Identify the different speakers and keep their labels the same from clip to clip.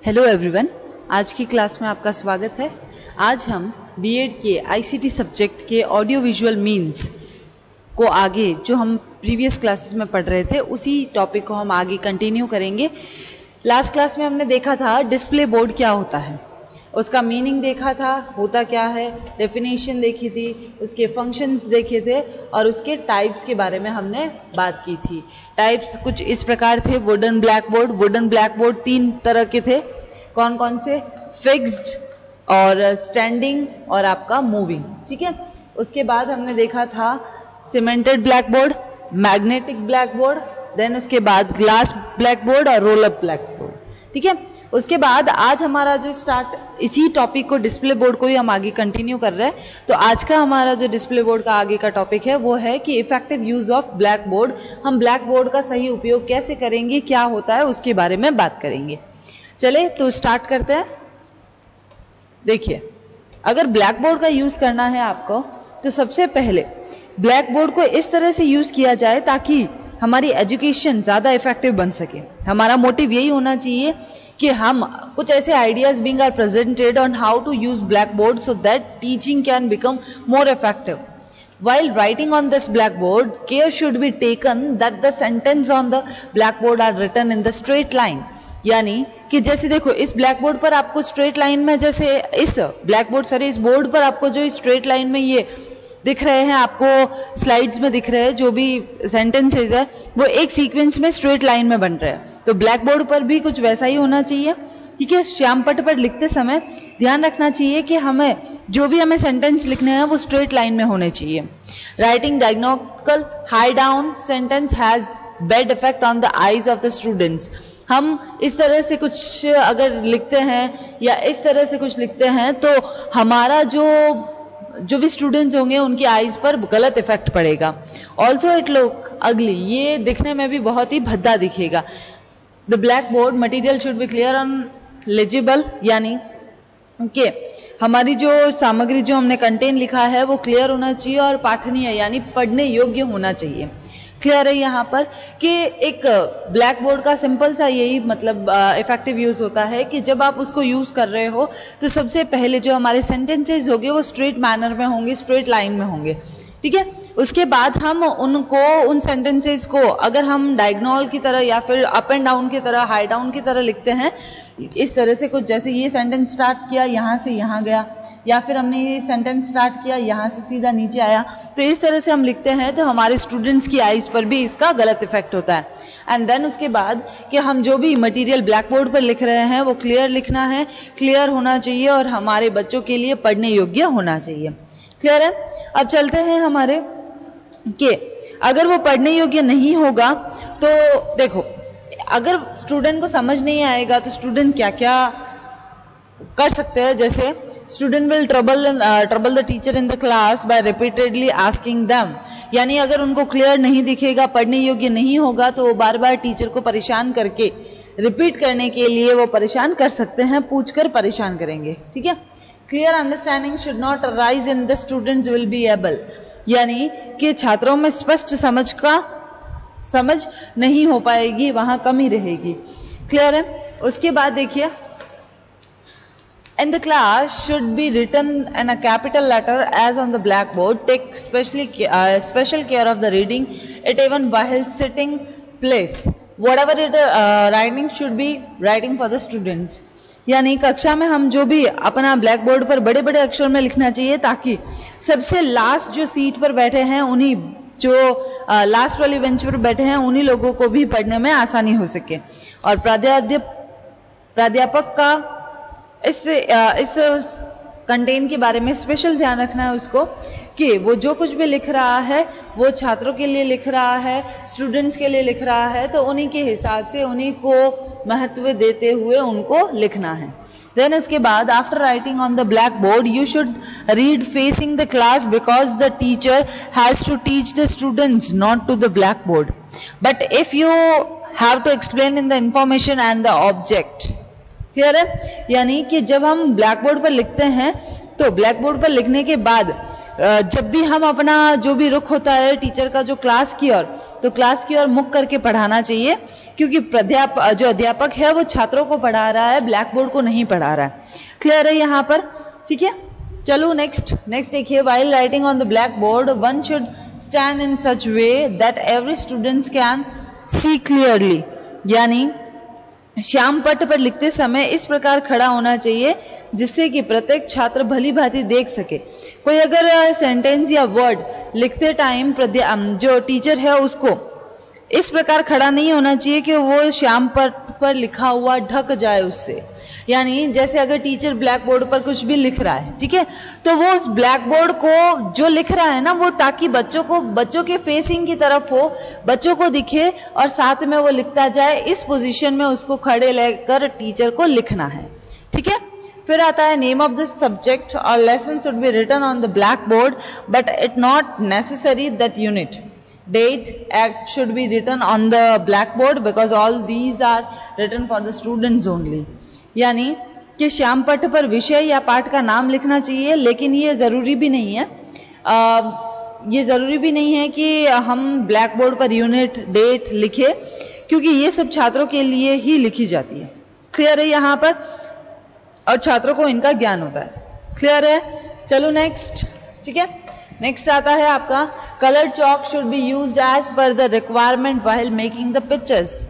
Speaker 1: Hello everyone, आज की class में आपका स्वागत है। आज हम बीएड के आईसीटी सब्जेक्ट के ऑडियो विजुअल मीन्स को आगे जो हम प्रीवियस क्लासेस में पढ़ रहे थे उसी टॉपिक को हम आगे कंटिन्यू करेंगे। लास्ट क्लास में हमने देखा था डिस्प्ले बोर्ड क्या होता है, उसका मीनिंग देखा था, होता क्या है, डेफिनेशन देखी थी, उसके फंक्शंस देखे थे और उसके टाइप्स के बारे में हमने बात की थी। टाइप्स कुछ इस प्रकार थे। Wooden black board. Wooden black board 3 तरह के थे। कौन कौन से? फिक्स्ड और स्टैंडिंग और आपका मूविंग। ठीक है। उसके बाद हमने देखा था cemented blackboard, magnetic blackboard, then उसके बाद ग्लास ब्लैक बोर्ड और रोल अप ब्लैक बोर्ड। ठीक है। उसके बाद आज हमारा जो इसी टॉपिक को डिस्प्ले बोर्ड को ही हम आगे कंटिन्यू कर रहे हैं। तो आज का हमारा जो डिस्प्ले बोर्ड का आगे का टॉपिक है वो है कि effective use of black board. हम ब्लैक बोर्ड का सही उपयोग कैसे करेंगे, क्या होता है, उसके बारे में बात करेंगे। चले तो स्टार्ट करते हैं। देखिए, अगर ब्लैक बोर्ड का यूज करना है आपको तो सबसे पहले ब्लैक बोर्ड को इस तरह से यूज किया जाए ताकि हमारी एजुकेशन ज्यादा इफेक्टिव बन सके। हमारा मोटिव यही होना चाहिए कि हम कुछ ऐसे ideas being are presented on how to use blackboard so that teaching can become more effective. While writing on this blackboard, care should be taken that the sentence on the blackboard are written in the straight line. यानी कि जैसे देखो इस black board पर आपको straight line में, जैसे इस बोर्ड पर आपको जो स्ट्रेट लाइन में ये दिख रहे हैं, आपको स्लाइड्स में दिख रहे हैं, जो भी सेंटेंसेज है वो एक सीक्वेंस में स्ट्रेट लाइन में बन रहे हैं। तो ब्लैक बोर्ड पर भी कुछ वैसा ही होना चाहिए। ठीक है। श्यामपट्ट पर लिखते समय ध्यान रखना चाहिए कि हमें जो भी हमें सेंटेंस लिखने हैं वो स्ट्रेट लाइन में होने चाहिए। Writing diagonal high down sentence has bad effect on the eyes of the students. हम इस तरह से कुछ अगर लिखते हैं या इस तरह से कुछ लिखते हैं तो हमारा जो भी स्टूडेंट्स होंगे उनकी आईज पर गलत इफेक्ट पड़ेगा। ऑल्सो इट लुक अगली, ये दिखने में भी बहुत ही भद्दा दिखेगा। The black board material should be clear on legible, यानी कि हमारी जो सामग्री जो हमने कंटेंट लिखा है वो क्लियर होना चाहिए और पाठनीय यानी पढ़ने योग्य होना चाहिए। क्लियर है यहाँ पर कि एक ब्लैक बोर्ड का सिंपल सा यही मतलब इफेक्टिव यूज होता है कि जब आप उसको यूज कर रहे हो तो सबसे पहले जो हमारे सेंटेंसेज होंगे वो स्ट्रेट मैनर में होंगे, स्ट्रेट लाइन में होंगे। ठीक है। उसके बाद हम उन सेंटेंसेज को अगर हम डायगोनल की तरह या फिर अप एंड डाउन की तरह, हाई डाउन की तरह लिखते हैं, इस तरह से कुछ जैसे ये सेंटेंस स्टार्ट किया यहाँ से यहाँ गया, या फिर हमने ये सेंटेंस स्टार्ट किया यहाँ से सीधा नीचे आया, तो इस तरह से हम लिखते हैं तो हमारे स्टूडेंट्स की आईज पर भी इसका गलत इफेक्ट होता है। एंड देन उसके बाद कि हम जो भी मटेरियल ब्लैक बोर्ड पर लिख रहे हैं वो क्लियर लिखना है, क्लियर होना चाहिए और हमारे बच्चों के लिए पढ़ने योग्य होना चाहिए। क्लियर है। अब चलते हैं हमारे कि अगर वो पढ़ने योग्य नहीं होगा तो देखो, अगर स्टूडेंट को समझ नहीं आएगा तो स्टूडेंट क्या क्या कर सकते हैं। जैसे student will trouble the teacher in the class by repeatedly asking them, यानी अगर उनको क्लियर नहीं दिखेगा, पढ़ने योग्य नहीं होगा तो वो बार बार टीचर को परेशान करके रिपीट करने के लिए वो परेशान कर सकते हैं, पूछकर परेशान करेंगे। ठीक है। Clear understanding should not arise in the students will be able, यानी कि छात्रों में स्पष्ट समझ नहीं हो पाएगी, वहां कमी रहेगी। क्लियर है। उसके बाद देखिए, in the class should be written in a capital letter as on the blackboard. Take special care of the reading it even while sitting place. Whatever it writing should be writing for the students. यानी कक्षा में हम जो भी अपना black board पर बड़े बड़े अक्षर में लिखना चाहिए ताकि सबसे लास्ट जो सीट पर बैठे हैं, उन्हीं जो लास्ट वाली बेंच पर बैठे हैं, उन्हीं लोगों को भी पढ़ने में आसानी हो सके। और प्राध्यापक का इस कंटेंट के बारे में स्पेशल ध्यान रखना है उसको कि वो जो कुछ भी लिख रहा है वो छात्रों के लिए लिख रहा है, स्टूडेंट्स के लिए लिख रहा है, तो उन्हीं के हिसाब से उन्हीं को महत्व देते हुए उनको लिखना है। देन उसके बाद after writing on the black board you should read facing the class because the teacher has to teach the students not to the black board, but if you have to explain in the information and the object. Clear है। यानी कि जब हम blackboard पर लिखते हैं तो black board पर लिखने के बाद जब भी हम अपना जो भी रुख होता है टीचर का जो क्लास की ओर, तो क्लास की ओर मुख करके पढ़ाना चाहिए, क्योंकि जो अध्यापक है वो छात्रों को पढ़ा रहा है, ब्लैक बोर्ड को नहीं पढ़ा रहा है। क्लियर है यहाँ पर? ठीक है, चलो नेक्स्ट देखिए, while writing on the blackboard one should stand in such way that every student can see clearly, यानी श्याम पट्ट पर लिखते समय इस प्रकार खड़ा होना चाहिए जिससे कि प्रत्येक छात्र भली भांति देख सके। कोई अगर सेंटेंस या वर्ड लिखते टाइम जो टीचर है उसको इस प्रकार खड़ा नहीं होना चाहिए कि वो श्याम पट्ट पर लिखा हुआ ढक जाए उससे। यानी जैसे अगर टीचर ब्लैक बोर्ड पर कुछ भी लिख रहा है, ठीक है, तो वो उस ब्लैक बोर्ड को जो लिख रहा है ना, वो ताकि बच्चों के फेसिंग की तरफ हो, बच्चों को दिखे और साथ में वो लिखता जाए, इस पोजीशन में उसको खड़े लेकर टीचर को लिखना है। ठीक है, फिर आता है नेम ऑफ द सब्जेक्ट और lesson should be written on the black board but it not necessary that unit date act should be written on the blackboard because all these are written for the students only। यानी कि श्याम पट्ट पर विषय या पाठ का नाम लिखना चाहिए, लेकिन ये जरूरी भी नहीं है, ये जरूरी भी नहीं है कि हम ब्लैक बोर्ड पर यूनिट डेट लिखे, क्योंकि ये सब छात्रों के लिए ही लिखी जाती है। क्लियर है यहाँ पर? और छात्रों को इनका ज्ञान होता है। क्लियर है? चलो नेक्स्ट। ठीक है, नेक्स्ट आता है आपका colour chalk should be used as per the requirement while making the pictures.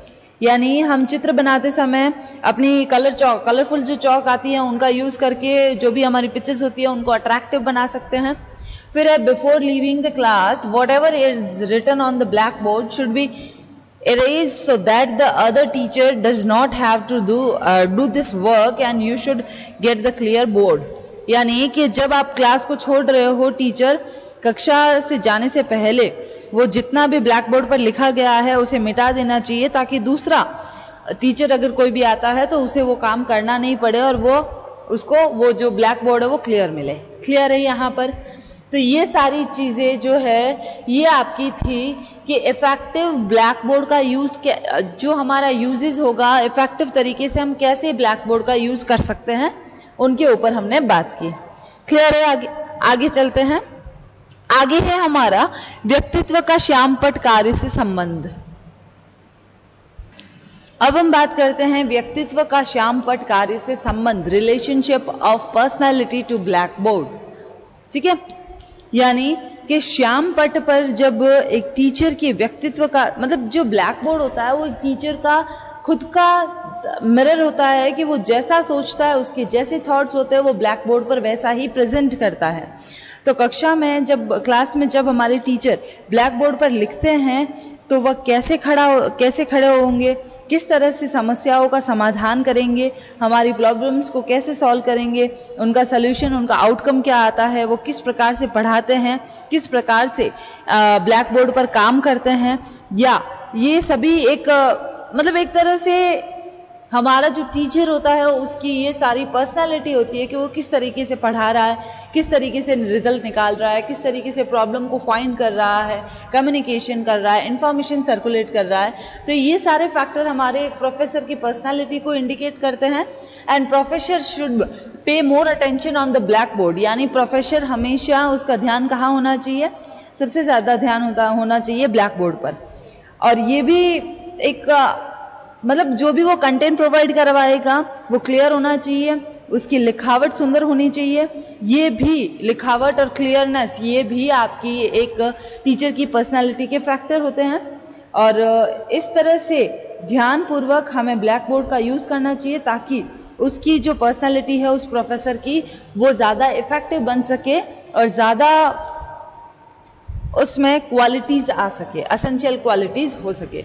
Speaker 1: यानी हम चित्र बनाते समय अपनी कलरफुल जो चॉक आती है उनका यूज करके जो भी हमारी पिक्चर्स होती है उनको अट्रैक्टिव बना सकते हैं। फिर है before leaving the class whatever is written on the black board should be erased so that the other teacher does not have to do this work and you should get the clear board। यानी कि जब आप class को छोड़ रहे हो, teacher कक्षा से जाने से पहले वो जितना भी ब्लैक बोर्ड पर लिखा गया है उसे मिटा देना चाहिए, ताकि दूसरा टीचर अगर कोई भी आता है तो उसे वो काम करना नहीं पड़े और उसको वो जो ब्लैक बोर्ड है वो क्लियर मिले। क्लियर है यहाँ पर? तो ये सारी चीजें जो है ये आपकी थी कि इफेक्टिव ब्लैक बोर्ड का यूज, जो हमारा यूजेस होगा इफेक्टिव तरीके से हम कैसे ब्लैक बोर्ड का यूज कर सकते हैं, उनके ऊपर हमने बात की। क्लियर है? आगे चलते हैं। आगे है हमारा व्यक्तित्व का श्याम पट्ट कार्य से संबंध। अब हम बात करते हैं व्यक्तित्व का श्याम पट्ट कार्य से संबंध, relationship of personality to black board. ठीक है, यानी कि श्याम पट्ट पर जब एक टीचर के व्यक्तित्व का, मतलब जो ब्लैक बोर्ड होता है वो एक टीचर का खुद का मिरर होता है कि वो जैसा सोचता है, उसके जैसे थॉट्स होते हैं वो ब्लैक बोर्ड पर वैसा ही प्रेजेंट करता है। तो कक्षा में क्लास में जब हमारे टीचर ब्लैक बोर्ड पर लिखते हैं तो वह कैसे खड़े होंगे, किस तरह से समस्याओं का समाधान करेंगे, हमारी प्रॉब्लम्स को कैसे सॉल्व करेंगे, उनका सल्यूशन, उनका आउटकम क्या आता है, वो किस प्रकार से पढ़ाते हैं, किस प्रकार से ब्लैक बोर्ड पर काम करते हैं, या ये सभी एक तरह से हमारा जो टीचर होता है उसकी ये सारी पर्सनालिटी होती है कि वो किस तरीके से पढ़ा रहा है, किस तरीके से रिजल्ट निकाल रहा है, किस तरीके से प्रॉब्लम को फाइंड कर रहा है, कम्युनिकेशन कर रहा है, इंफॉर्मेशन सर्कुलेट कर रहा है। तो ये सारे फैक्टर हमारे एक प्रोफेसर की पर्सनालिटी को इंडिकेट करते हैं। And professor should pay more attention on the black board, यानी प्रोफेसर हमेशा उसका ध्यान कहाँ होना चाहिए, सबसे ज़्यादा ध्यान होना चाहिए ब्लैक बोर्ड पर। और ये भी एक जो भी वो कंटेंट प्रोवाइड करवाएगा वो क्लियर होना चाहिए, उसकी लिखावट सुंदर होनी चाहिए। ये भी लिखावट और क्लियरनेस ये भी आपकी एक टीचर की पर्सनालिटी के फैक्टर होते हैं। और इस तरह से ध्यानपूर्वक हमें ब्लैक बोर्ड का यूज़ करना चाहिए ताकि उसकी जो पर्सनालिटी है उस प्रोफेसर की वो ज़्यादा इफेक्टिव बन सके और ज़्यादा उसमें क्वालिटीज़ आ सके, एसेंशियल क्वालिटीज़ हो सके।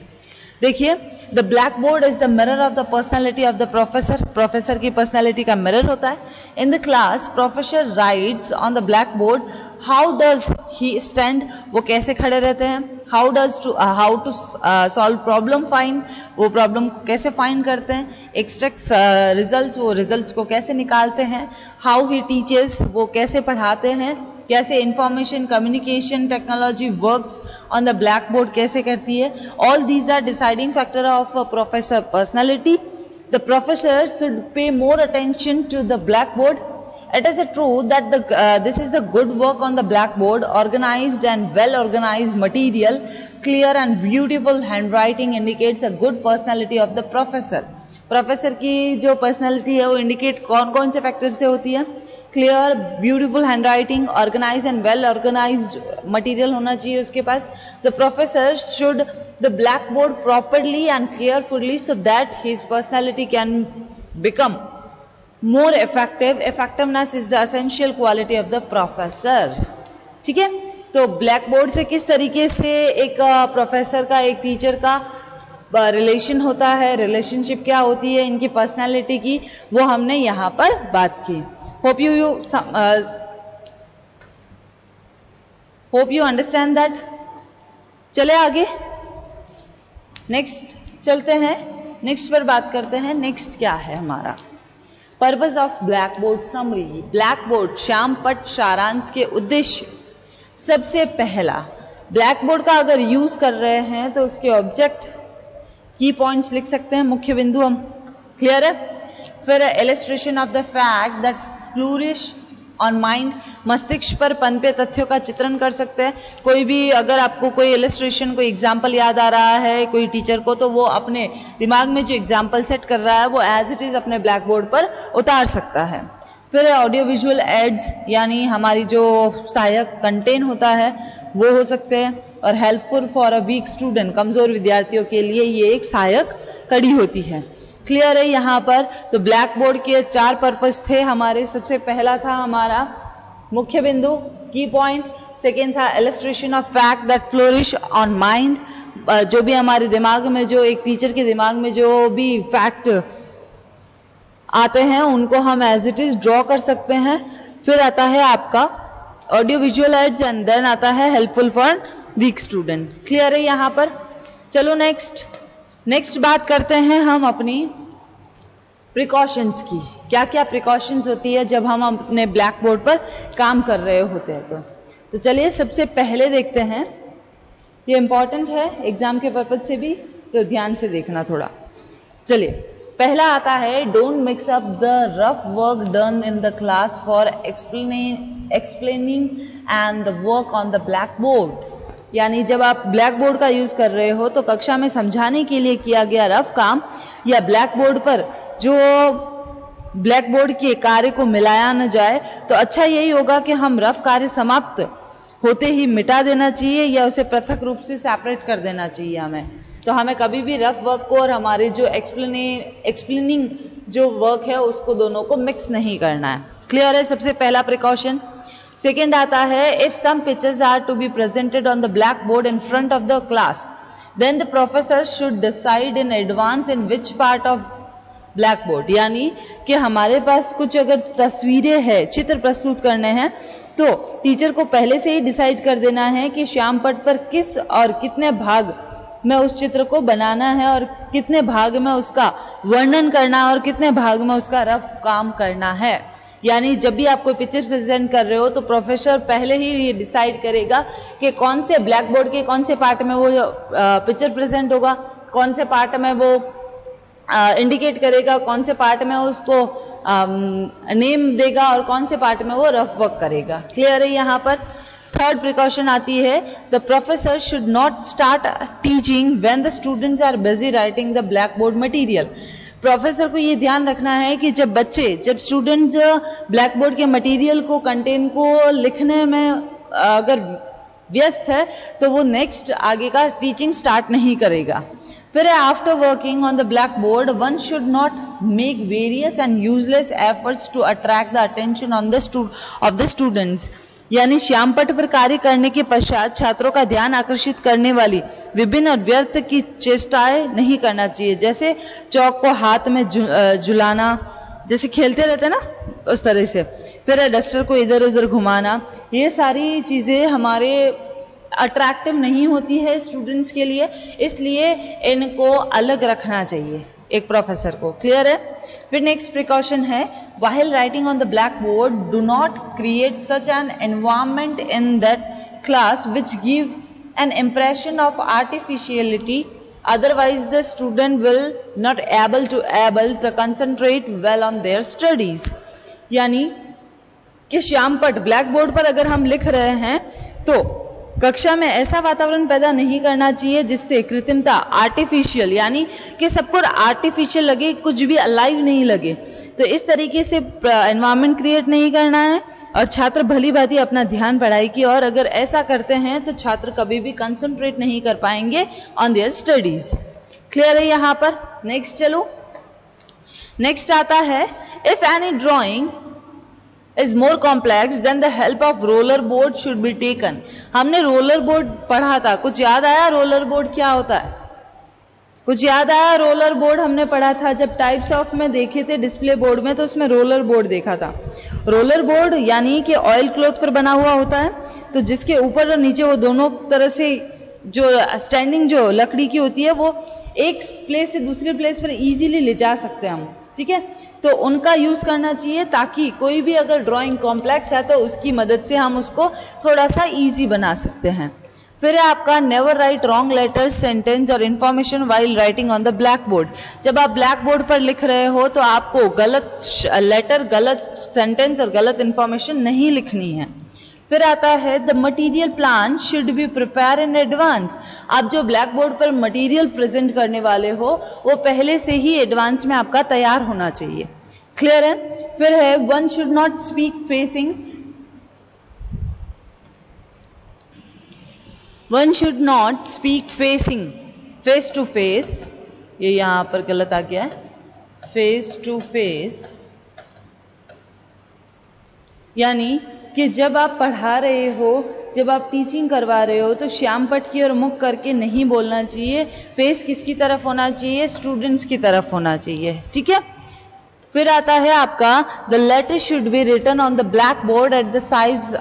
Speaker 1: देखिए, the black board is the mirror of the personality of the professor. Professor की पर्सनैलिटी का मिरर होता है। In the class professor writes on the black board how does he stand, वो कैसे खड़े रहते हैं, how to solve problem find, वो प्रॉब्लम को कैसे फाइंड करते हैं, एक्सट्रैक्ट्स रिजल्ट्स, वो रिजल्ट्स को कैसे निकालते हैं, हाउ ही टीचर्स, वो कैसे पढ़ाते हैं, कैसे information communication technology works on the black board कैसे करती है। All these are deciding factor of professor personality. the professor should pay more attention to the blackboard. It is true that this is the good work on the blackboard, organized and well organized material, clear and beautiful handwriting indicates a good personality of the professor. Professor की जो personality है वो indicate कौन कौन से factor से होती है? Clear, beautiful handwriting, organise and well organised material होना चाहिए उसके पास. The professor should the black board properly and clearfully so that his personality can become more effective. Effectiveness is the essential quality of the professor. ठीक है, तो black board से किस तरीके से एक प्रोफेसर का एक टीचर का रिलेशन होता है, रिलेशनशिप क्या होती है, इनकी पर्सनैलिटी की, वो हमने यहाँ पर बात की. Hope you understand that. चले आगे, नेक्स्ट चलते हैं, नेक्स्ट पर बात करते हैं. नेक्स्ट क्या है हमारा purpose of black board summary. Black board Shyam पट सारांश के उद्देश्य. सबसे पहला, ब्लैक बोर्ड का अगर यूज कर रहे हैं तो उसके ऑब्जेक्ट, की पॉइंट्स लिख सकते हैं, मुख्य बिंदु हम. क्लियर है. फिर illustration of the fact that flourish on mind. मस्तिष्क पर पनपे तथ्यों का चित्रण कर सकते हैं. कोई भी अगर आपको कोई इलस्ट्रेशन, कोई एग्जाम्पल याद आ रहा है कोई टीचर को, तो वो अपने दिमाग में जो एग्जाम्पल सेट कर रहा है वो एज इट इज अपने ब्लैक बोर्ड पर उतार सकता है. फिर ऑडियो विजुअल एड्स, यानी हमारी जो सहायक कंटेंट होता है वो हो सकते हैं. और helpful for a weak student, कमजोर विद्यार्थियों के लिए ये एक सहायक कड़ी होती है. क्लियर है यहाँ पर. तो ब्लैक बोर्ड के 4 पर्पस थे हमारे. सबसे पहला था हमारा मुख्य बिंदु, की पॉइंट. सेकेंड था illustration of fact that flourish on mind. जो भी हमारे दिमाग में, जो एक टीचर के दिमाग में जो भी फैक्ट आते हैं उनको हम एज इट इज ड्रॉ कर सकते हैं. फिर आता है आपका audio visual aids and then आता है helpful for weak student. Clear है यहाँ पर. चलो नेक्स्ट बात करते हैं हम अपनी प्रिकॉशंस की. क्या क्या प्रिकॉशंस होती है जब हम अपने ब्लैक बोर्ड पर काम कर रहे होते हैं. तो चलिए सबसे पहले देखते हैं. ये इंपॉर्टेंट है एग्जाम के पर्पज से भी, तो ध्यान से देखना थोड़ा. चलिए, पहला आता है don't mix up the rough work done in the class for explaining and the work on the black board. यानी जब आप ब्लैक बोर्ड का यूज कर रहे हो तो कक्षा में समझाने के लिए किया गया रफ काम या ब्लैक बोर्ड पर जो ब्लैक बोर्ड के कार्य को मिलाया न जाए, तो अच्छा यही होगा कि हम रफ कार्य समाप्त होते ही मिटा देना चाहिए या उसे पृथक रूप से सेपरेट कर देना चाहिए हमें. तो हमें कभी भी रफ वर्क को और हमारे जो एक्सप्लेनिंग जो वर्क है उसको दोनों को मिक्स नहीं करना है. क्लियर है. सबसे पहला प्रिकॉशन. सेकेंड आता है if some pictures are to be presented on the black board in front of the class then the professor should decide in advance in which part of black board. यानी कि हमारे पास कुछ अगर तस्वीरें हैं, चित्र प्रस्तुत करने हैं, तो टीचर को पहले से ही डिसाइड कर देना है कि श्याम पट पर किस और कितने भाग में उस चित्र को बनाना है और कितने भाग में उसका वर्णन करना और कितने भाग में उसका रफ काम करना है. यानी जब भी आप कोई पिक्चर प्रेजेंट कर रहे हो तो प्रोफेसर पहले ही ये डिसाइड करेगा कि कौन से ब्लैक बोर्ड के कौन से पार्ट में वो पिक्चर प्रेजेंट होगा, कौन से पार्ट में वो इंडिकेट करेगा, कौन से पार्ट में उसको नेम देगा और कौन से पार्ट में वो रफ वर्क करेगा. क्लियर है यहाँ पर. थर्ड प्रिकॉशन आती है the professor should not start teaching when the students are busy writing the black board material. Professor को ये ध्यान रखना है कि जब स्टूडेंट्स ब्लैक बोर्ड के मटेरियल को, कंटेंट को लिखने में अगर व्यस्त है तो वो नेक्स्ट आगे का टीचिंग स्टार्ट नहीं करेगा. फिर after working on the black board one should not make various and useless efforts to attract the attention of the students. यानी श्यामपट पर कार्य करने के पश्चात छात्रों का ध्यान आकर्षित करने वाली विभिन्न और व्यर्थ की चेष्टाएं नहीं करना चाहिए. जैसे चौक को हाथ में झुलाना, जैसे खेलते रहते ना उस तरह से. फिर डस्टर को इधर उधर घुमाना, ये सारी चीजें हमारे अट्रैक्टिव नहीं होती है स्टूडेंट्स के लिए, इसलिए इनको अलग रखना चाहिए एक प्रोफेसर को. क्लियर है. फिर नेक्स्ट प्रिकॉशन है while writing on the blackboard do not create such an environment in that class which give an impression of artificiality otherwise the student will not able to concentrate well on their studies। यानी कि श्यामपट black board पर अगर हम लिख रहे हैं तो कक्षा में ऐसा वातावरण पैदा नहीं करना चाहिए जिससे कृत्रिमता आर्टिफिशियल, यानी कि सबको आर्टिफिशियल लगे, कुछ भी अलाइव नहीं लगे। तो इस तरीके से एनवायरनमेंट क्रिएट नहीं करना है और छात्र भली भांति अपना ध्यान पढ़ाई की, और अगर ऐसा करते हैं तो छात्र कभी भी कंसंट्रेट नहीं कर पाएंगे ऑन देयर स्टडीज। क्लियर है यहाँ पर? नेक्स्ट चलो, नेक्स्ट आता है if any drawing is more complex then the help of roller board should be taken। हमने रोलर बोर्ड पढ़ा था, कुछ याद आया रोलर बोर्ड क्या होता है? कुछ याद आया? रोलर बोर्ड हमने पढ़ा था जब टाइप्स ऑफ में देखे थे डिस्प्ले बोर्ड में, तो उसमें रोलर बोर्ड देखा था। रोलर बोर्ड यानी कि ऑयल क्लॉथ पर बना हुआ होता है, तो जिसके ऊपर और नीचे वो दोनों तरह से जो स्टैंडिंग जो लकड़ी की होती है वो एक प्लेस से दूसरे प्लेस पर इजीली ले जा सकते हैं हम, ठीक है। तो उनका यूज करना चाहिए ताकि कोई भी अगर ड्राइंग कॉम्प्लेक्स है तो उसकी मदद से हम उसको थोड़ा सा इजी बना सकते हैं। फिर है आपका never write wrong letters, sentence और information while writing on the black board. जब आप ब्लैक बोर्ड पर लिख रहे हो तो आपको गलत लेटर, गलत सेंटेंस और गलत इन्फॉर्मेशन नहीं लिखनी है। फिर आता है the material plan should be prepare in advance. आप जो ब्लैक बोर्ड पर मटीरियल प्रेजेंट करने वाले हो वो पहले से ही एडवांस में आपका तैयार होना चाहिए। क्लियर है? फिर है one should not speak facing, one should not speak facing face to face, ये यहां पर गलत आ गया है, फेस टू फेस, यानी कि जब आप पढ़ा रहे हो, जब आप टीचिंग करवा रहे हो तो श्यामपट की ओर मुख करके नहीं बोलना चाहिए। फेस किसकी तरफ होना चाहिए? स्टूडेंट्स की तरफ होना चाहिए, ठीक है। फिर आता है आपका the letter should be written on the black board at the size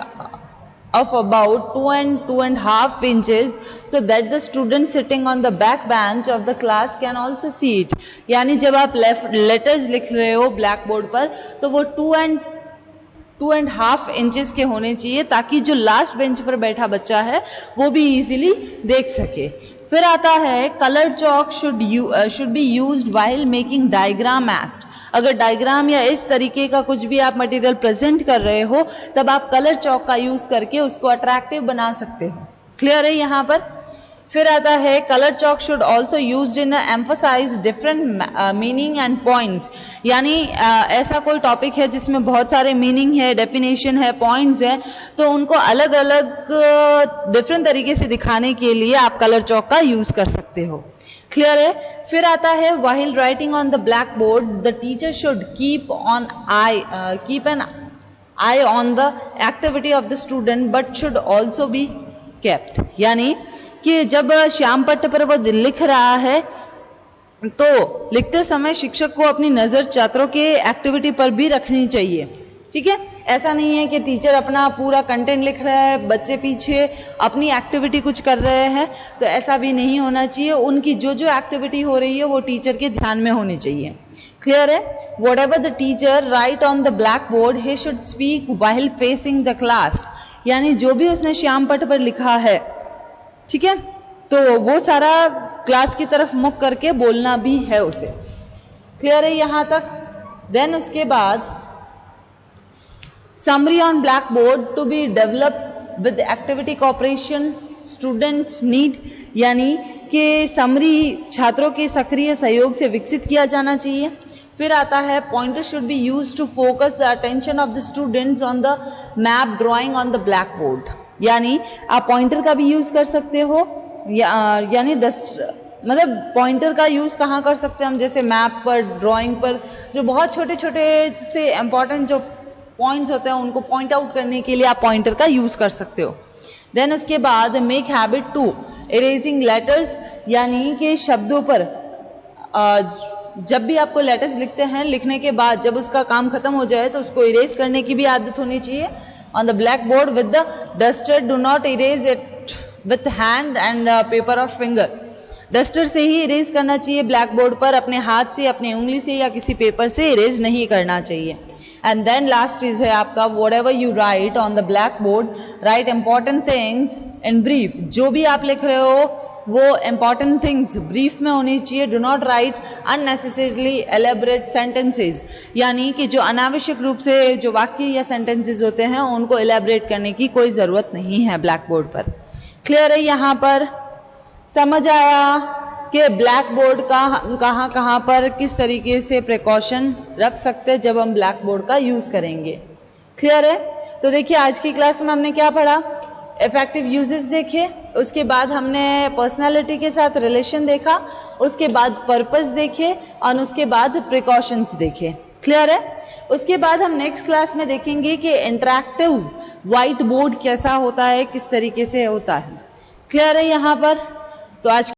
Speaker 1: of about 2 and 2.5 inches so that the student sitting on the back bench of the class can also see it। यानी जब आप letters लिख रहे हो black board पर तो वो 2.5 inches के होने चाहिए ताकि जो लास्ट बेंच पर बैठा बच्चा है वो भी इजीली देख सके। फिर आता है colour chalk should be used while making diagram act. अगर डायग्राम या इस तरीके का कुछ भी आप मटेरियल प्रेजेंट कर रहे हो तब आप कलर चॉक का यूज करके उसको अट्रैक्टिव बना सकते हो। क्लियर है यहाँ पर? फिर आता है colour chalk should also used in emphasise different meaning and points. यानी ऐसा कोई टॉपिक है जिसमें बहुत सारे मीनिंग है, डेफिनेशन है, पॉइंट्स है, तो उनको अलग अलग डिफरेंट तरीके से दिखाने के लिए आप कलर चॉक का यूज कर सकते हो। क्लियर है? फिर आता है while writing on the blackboard the teacher should keep an eye on the activity of the student but should also be kept। यानी कि जब श्याम पट्ट पर वो लिख रहा है तो लिखते समय शिक्षक को अपनी नजर छात्रों के एक्टिविटी पर भी रखनी चाहिए, ठीक है। ऐसा नहीं है कि टीचर अपना पूरा कंटेंट लिख रहा है, बच्चे पीछे अपनी एक्टिविटी कुछ कर रहे हैं, तो ऐसा भी नहीं होना चाहिए। उनकी जो जो एक्टिविटी हो रही है वो टीचर के ध्यान में होनी चाहिए। क्लियर है? Whatever the teacher write on the blackboard he should speak while facing the class। यानी जो भी उसने श्याम पट्ट पर लिखा है, ठीक है, तो वो सारा क्लास की तरफ मुख करके बोलना भी है उसे। क्लियर है यहाँ तक? देन उसके बाद summary on blackboard to be developed with activity cooperation students need। यानी कि समरी छात्रों के सक्रिय सहयोग से विकसित किया जाना चाहिए। फिर आता है pointer should be used to focus the attention of the students on the map drawing on the blackboard। यानी आप पॉइंटर का भी यूज कर सकते हो, यानी मतलब पॉइंटर का यूज कहाँ कर सकते हैं हम, जैसे मैप पर, ड्राइंग पर, जो बहुत छोटे छोटे से इंपॉर्टेंट जो पॉइंट्स होते हैं उनको पॉइंट आउट करने के लिए आप पॉइंटर का यूज कर सकते हो। देन उसके बाद make habit to erasing letters. यानी कि शब्दों पर जब भी आपको लेटर्स लिखते हैं, लिखने के बाद जब उसका काम खत्म हो जाए तो उसको इरेज करने की भी आदत होनी चाहिए। On the black board with the duster, do not erase it with hand and paper और फिंगर। डस्टर से ही इरेज करना चाहिए ब्लैक बोर्ड पर, अपने हाथ से, अपनी उंगली से या किसी पेपर से इरेज नहीं करना चाहिए। एंड देन लास्ट चीज है आपका whatever you write on the blackboard write important things in brief। जो भी आप लिख रहे हो वो इंपॉर्टेंट थिंग्स ब्रीफ में होनी चाहिए। Do not right unnecessarily elaborate sentences, यानी कि जो अनावश्यक रूप से जो वाक्य या सेंटेंसेस होते हैं उनको एलेबरेट करने की कोई ज़रूरत नहीं है ब्लैक बोर्ड पर। क्लियर है? यहाँ पर समझ आया कि ब्लैक बोर्ड का हम कहाँ पर किस तरीके से प्रिकॉशन रख सकते हैं जब हम ब्लैक बोर्ड का यूज़ करेंगे। क्लियर है? तो देखिए आज की क्लास में हमने क्या पढ़ा, इफेक्टिव यूजेस देखे, उसके बाद हमने पर्सनालिटी के साथ रिलेशन देखा, उसके बाद पर्पस देखे और उसके बाद प्रिकॉशंस देखे। क्लियर है? उसके बाद हम नेक्स्ट क्लास में देखेंगे कि इंटरैक्टिव व्हाइट बोर्ड कैसा होता है, किस तरीके से होता है। क्लियर है यहाँ पर? तो आज